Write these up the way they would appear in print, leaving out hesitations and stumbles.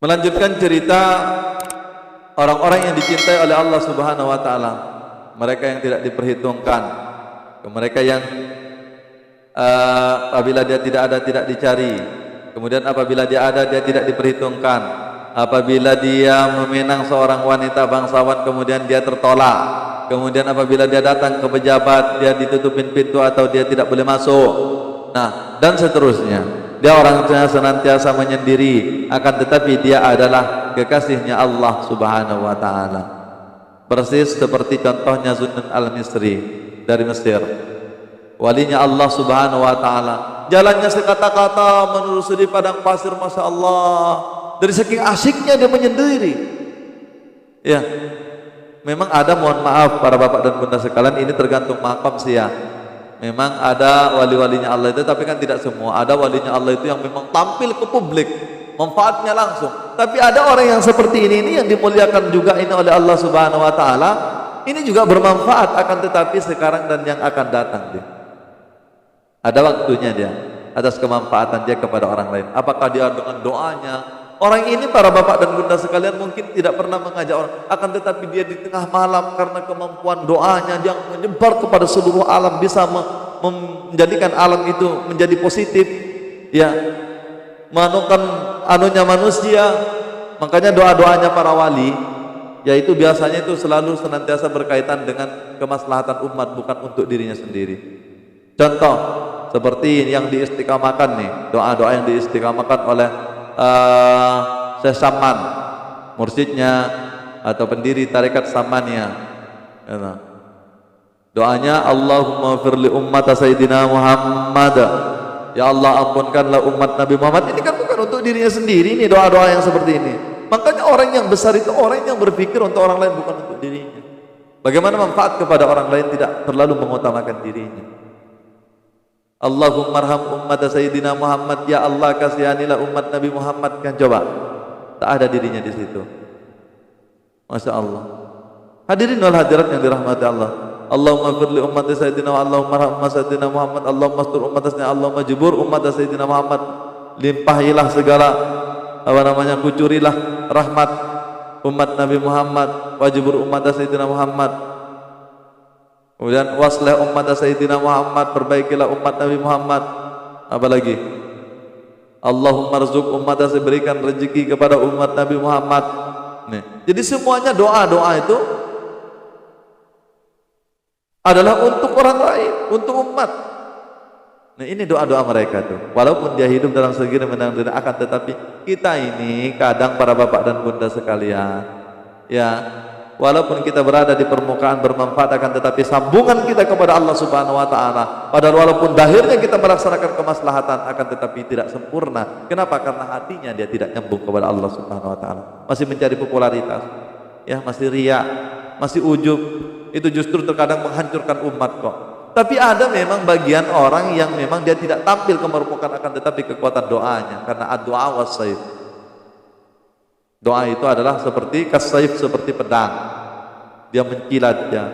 Melanjutkan cerita orang-orang yang dicintai oleh Allah Subhanahu wa taala. Mereka yang tidak diperhitungkan. Mereka yang apabila dia tidak ada tidak dicari. Kemudian apabila dia ada dia tidak diperhitungkan. Apabila dia meminang seorang wanita bangsawan kemudian dia tertolak. Kemudian apabila dia datang ke pejabat dia ditutupin pintu atau dia tidak boleh masuk. Nah, dan seterusnya. Dia orangnya senantiasa menyendiri, akan tetapi dia adalah kekasihnya Allah Subhanahu wa taala. Persis seperti contohnya Zunnun al-Misri dari Mesir. Walinya Allah Subhanahu wa taala. Jalannya sekata-kata menelusuri padang pasir, Masya Allah. Dari saking asyiknya dia menyendiri. Ya. Memang ada, mohon maaf para bapak dan bunda sekalian, ini tergantung makam sih ya. Memang ada wali-walinya Allah itu, tapi kan tidak semua. Ada walinya Allah itu yang memang tampil ke publik, manfaatnya langsung. Tapi ada orang yang seperti ini yang dimuliakan juga ini oleh Allah Subhanahu wa taala. Ini juga bermanfaat, akan tetapi sekarang dan yang akan datang dia. Ada waktunya dia, atas kemanfaatan dia kepada orang lain. Apakah dia dengan doanya? Orang ini para bapak dan bunda sekalian mungkin tidak pernah mengajak orang, akan tetapi dia di tengah malam karena kemampuan doanya yang menyebar kepada seluruh alam, bisa menjadikan alam itu menjadi positif, ya, menukan anunya manusia. Makanya doa-doanya para wali, yaitu biasanya itu selalu senantiasa berkaitan dengan kemaslahatan umat, bukan untuk dirinya sendiri. Contoh seperti yang diistiqamahkan nih, doa-doa yang diistiqamahkan oleh Syekh Saman, mursyidnya atau pendiri tarekat Samaniyah. Doanya Allahumma firli ummat Sayyidina Muhammad. Ya Allah, ampunkanlah umat Nabi Muhammad. Ini kan bukan untuk dirinya sendiri, ini doa-doa yang seperti ini. Makanya orang yang besar itu orang yang berpikir untuk orang lain, bukan untuk dirinya. Bagaimana manfaat kepada orang lain, tidak terlalu mengutamakan dirinya. Allahumma arham ummat Sayyidina Muhammad. Ya Allah, kasihanilah umat Nabi Muhammad. Kan coba, tak ada dirinya di situ. Masya Allah. Hadirin wal hadirat yang dirahmati Allah. Allahumma firli ummat Sayyidina wa Allahumma arham ummat Sayyidina Muhammad. Allahumma astur ummat Sayyidina, Allahumma jubur ummat Sayyidina Muhammad. Limpahilah segala kucurilah rahmat umat Nabi Muhammad. Wajibur ummat Sayyidina Muhammad. Kemudian waslih umat Sayyidina Muhammad, perbaikilah umat Nabi Muhammad. Apa lagi? Allahumma rzuq umat, berikan rezeki kepada umat Nabi Muhammad. Nih. Jadi semuanya doa-doa itu adalah untuk orang lain, untuk umat. Nah, ini doa-doa mereka tuh. Walaupun dia hidup dalam segini menang dunia, akan tetapi kita ini kadang para bapak dan bunda sekalian, ya, walaupun kita berada di permukaan bermanfaat, akan tetapi sambungan kita kepada Allah Subhanahu wa taala, padahal walaupun dahirnya kita melaksanakan kemaslahatan, akan tetapi tidak sempurna. Kenapa? Karena hatinya dia tidak nyambung kepada Allah Subhanahu wa taala. Masih mencari popularitas, ya, masih riya, masih ujub. Itu justru terkadang menghancurkan umat kok. Tapi ada memang bagian orang yang memang dia tidak tampil ke permukaan, akan tetapi kekuatan doanya, karena ad-du'a was-sayf. Doa itu adalah seperti kasaif, seperti pedang, dia menkilat ya.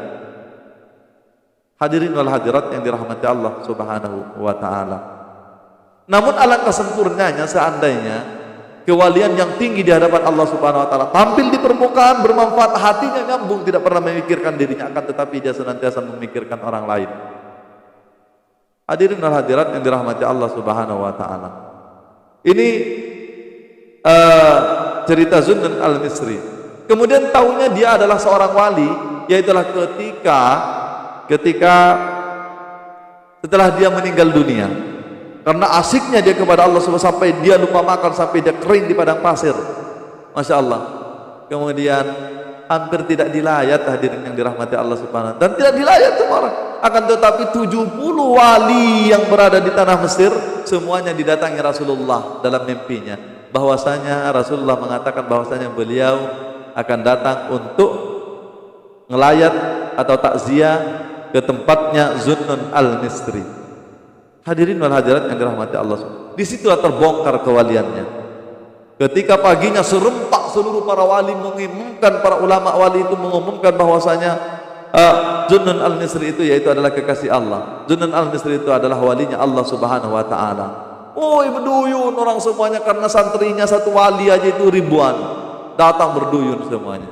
Hadirin wal hadirat yang dirahmati Allah Subhanahu wa taala. Namun alangkah sempurnanya seandainya kewalian yang tinggi di hadapan Allah Subhanahu wa taala tampil di permukaan, bermanfaat, hatinya nyambung, tidak pernah memikirkan dirinya, akan tetapi dia senantiasa memikirkan orang lain. Hadirin wal hadirat yang dirahmati Allah Subhanahu wa taala. Ini cerita Zunnun al-Misri. Kemudian tahunya dia adalah seorang wali, yaitulah ketika setelah dia meninggal dunia, karena asiknya dia kepada Allah Subhanahu, sampai dia lupa makan, sampai dia kering di padang pasir. Masya Allah. Kemudian hampir tidak dilayat, hadirin yang dirahmati Allah Subhanahu, dan tidak dilayat semua orang. Akan tetapi 70 wali yang berada di tanah Mesir semuanya didatangi Rasulullah dalam mimpinya. Bahwasanya Rasulullah mengatakan bahwasanya beliau akan datang untuk ngelayat atau takziah ke tempatnya Zunnun al-Misri. Hadirin wal hadirat yang dirahmati Allah. Di situlah terbongkar kewaliannya. Ketika paginya serempak seluruh para wali mengumumkan, para ulama wali itu mengumumkan bahwasanya Zunnun al-Misri itu yaitu adalah kekasih Allah. Zunnun al-Misri itu adalah walinya Allah Subhanahu wa taala. Oh, berduyun orang semuanya karena santrinya satu wali aja itu ribuan. Datang berduyun semuanya.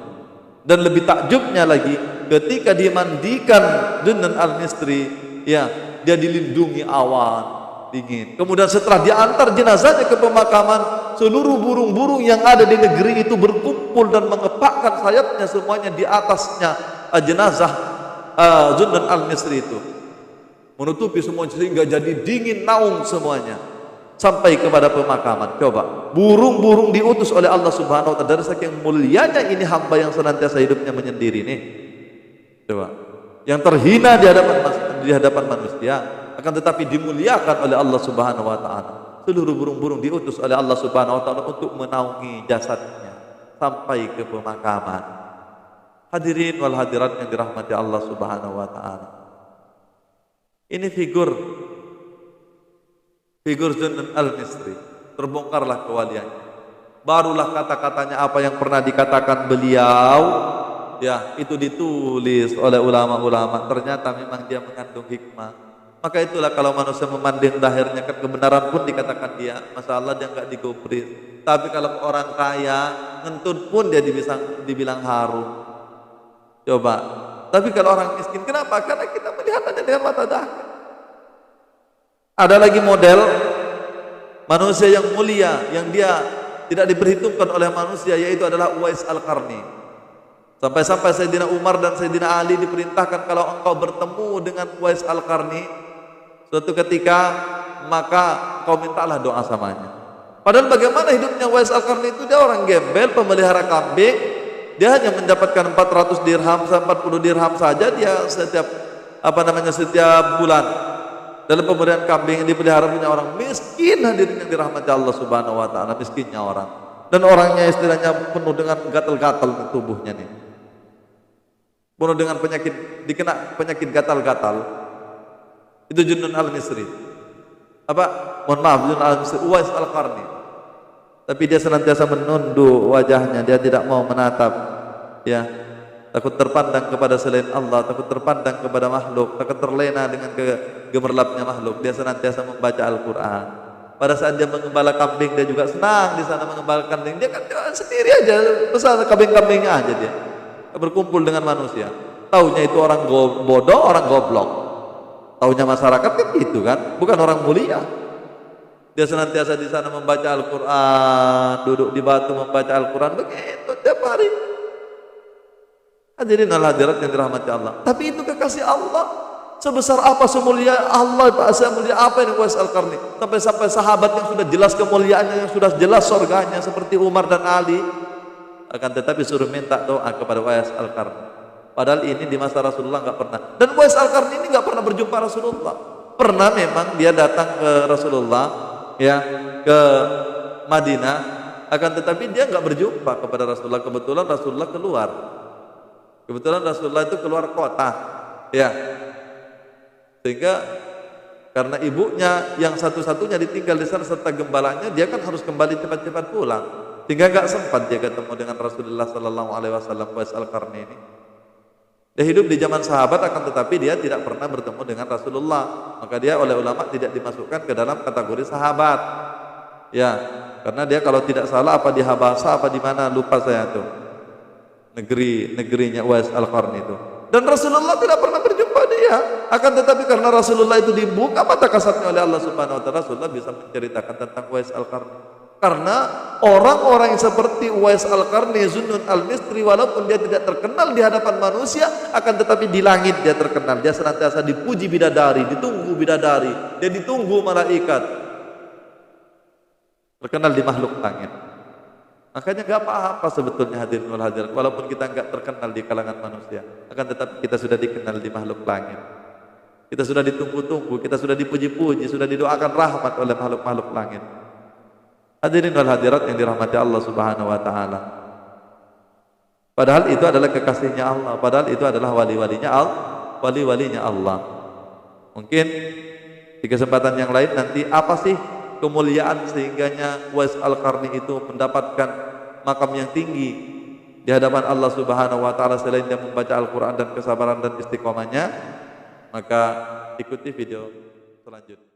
Dan lebih takjubnya lagi, ketika dimandikan Zunnun Al-Misri, ya, dia dilindungi awan dingin. Kemudian setelah diantar jenazahnya ke pemakaman, seluruh burung-burung yang ada di negeri itu berkumpul dan mengepakkan sayapnya semuanya di atasnya jenazah Zunnun Al-Misri itu, menutupi semuanya sehingga jadi dingin naung semuanya. Sampai kepada pemakaman. Coba, burung-burung diutus oleh Allah Subhanahu wa taala. Dari saking mulianya ini hamba yang senantiasa hidupnya menyendiri nih. Coba, yang terhina di hadapan manusia akan tetapi dimuliakan oleh Allah Subhanahu wa taala. Seluruh burung-burung diutus oleh Allah Subhanahu wa taala untuk menaungi jasadnya sampai ke pemakaman. Hadirin wal hadirat yang dirahmati Allah Subhanahu wa taala. Ini figur Zunnun Al-Misri, terbongkarlah kewaliannya. Barulah kata-katanya apa yang pernah dikatakan beliau, ya, itu ditulis oleh ulama-ulama. Ternyata memang dia mengandung hikmah. Maka itulah kalau manusia memandang lahirnya kan kebenaran pun dikatakan dia, masalah dia enggak digubris. Tapi kalau orang kaya, ngentut pun dia dibilang harum. Coba. Tapi kalau orang miskin, kenapa? Karena kita melihatnya dengan mata dahsyat. Ada lagi model manusia yang mulia yang dia tidak diperhitungkan oleh manusia, yaitu adalah Uwais Al-Qarni. Sampai-sampai Sayyidina Umar dan Sayyidina Ali diperintahkan, kalau engkau bertemu dengan Uwais Al-Qarni suatu ketika, maka kau mintalah doa samanya. Padahal bagaimana hidupnya Uwais Al-Qarni itu? Dia orang gembel, pemelihara kambing. Dia hanya mendapatkan 400 dirham sampai 40 dirham saja dia setiap bulan. Dalam pemberian kambing yang dipelihara punya orang miskin, hadirin yang dirahmati Allah Subhanahu wa taala, miskinnya orang. Dan orangnya istilahnya penuh dengan gatal-gatal tubuhnya nih. Penuh dengan penyakit, dikena penyakit gatal-gatal. Itu Zunnun Al-Misri. Zunnun Al-Misri, Uwais Al-Qarni. Tapi dia senantiasa menunduk wajahnya, dia tidak mau menatap, ya. Takut terpandang kepada selain Allah, takut terpandang kepada makhluk, takut terlena dengan gemerlapnya makhluk. Dia senantiasa membaca Al-Quran. Pada saat dia mengembala kambing, dia juga senang di sana mengembala kambing. Dia kan sendiri aja, besar kambing-kambingnya aja dia. Berkumpul dengan manusia. Taunya itu orang bodoh, orang goblok. Taunya masyarakat kan gitu kan, bukan orang mulia. Dia senantiasa di sana membaca Al-Quran, duduk di batu membaca Al-Quran, begitu tiap hari. Hadirin al-hadirat yang dirahmati Allah. Tapi itu kekasih Allah. Sebesar apa, semulia Allah, semulia apa ini Uwais Al-Qarni? Sampai-sampai sahabat yang sudah jelas kemuliaannya, yang sudah jelas surganya seperti Umar dan Ali, akan tetapi suruh minta doa kepada Uwais Al-Qarni. Padahal ini di masa Rasulullah enggak pernah. Dan Uwais Al-Qarni ini enggak pernah berjumpa Rasulullah. Pernah memang dia datang ke Rasulullah, ya, ke Madinah, akan tetapi dia enggak berjumpa kepada Rasulullah. Kebetulan Rasulullah itu keluar kota, ya, sehingga karena ibunya yang satu-satunya ditinggal di sana serta gembalanya, dia kan harus kembali cepat-cepat pulang, sehingga nggak sempat dia ketemu dengan Rasulullah Sallallahu Alaihi Wasallam. Uwais Al-Qarni ini dia hidup di zaman sahabat, akan tetapi dia tidak pernah bertemu dengan Rasulullah, maka dia oleh ulama tidak dimasukkan ke dalam kategori sahabat, ya, karena dia kalau tidak salah apa di Habasa apa di mana lupa saya tuh. Negerinya Uwais Al-Qarni itu. Dan Rasulullah tidak pernah berjumpa dia. Akan tetapi karena Rasulullah itu dibuka mata kasatnya oleh Allah Subhanahu wa taala, Rasulullah bisa menceritakan tentang Uwais Al-Qarni. Karena orang-orang yang seperti Uwais Al-Qarni, Zunnun Al-Misri, walaupun dia tidak terkenal di hadapan manusia, akan tetapi di langit dia terkenal. Dia senantiasa dipuji bidadari, ditunggu bidadari, dia ditunggu malaikat. Terkenal di makhluk langit. Makanya gak apa-apa sebetulnya hadirin wal hadirat, walaupun kita gak terkenal di kalangan manusia, akan tetapi kita sudah dikenal di makhluk langit. Kita sudah ditunggu-tunggu, kita sudah dipuji-puji, sudah didoakan rahmat oleh makhluk-makhluk langit. Hadirin wal hadirat yang dirahmati Allah Subhanahu wa taala. Padahal itu adalah kekasihnya Allah, padahal itu adalah wali-walinya Allah. Mungkin di kesempatan yang lain nanti apa sih kemuliaan sehingganya Uwais Al-Qarni itu mendapatkan makam yang tinggi di hadapan Allah Subhanahu wa taala selain dia membaca Al-Qur'an dan kesabaran dan istiqomahnya? Maka ikuti video selanjutnya.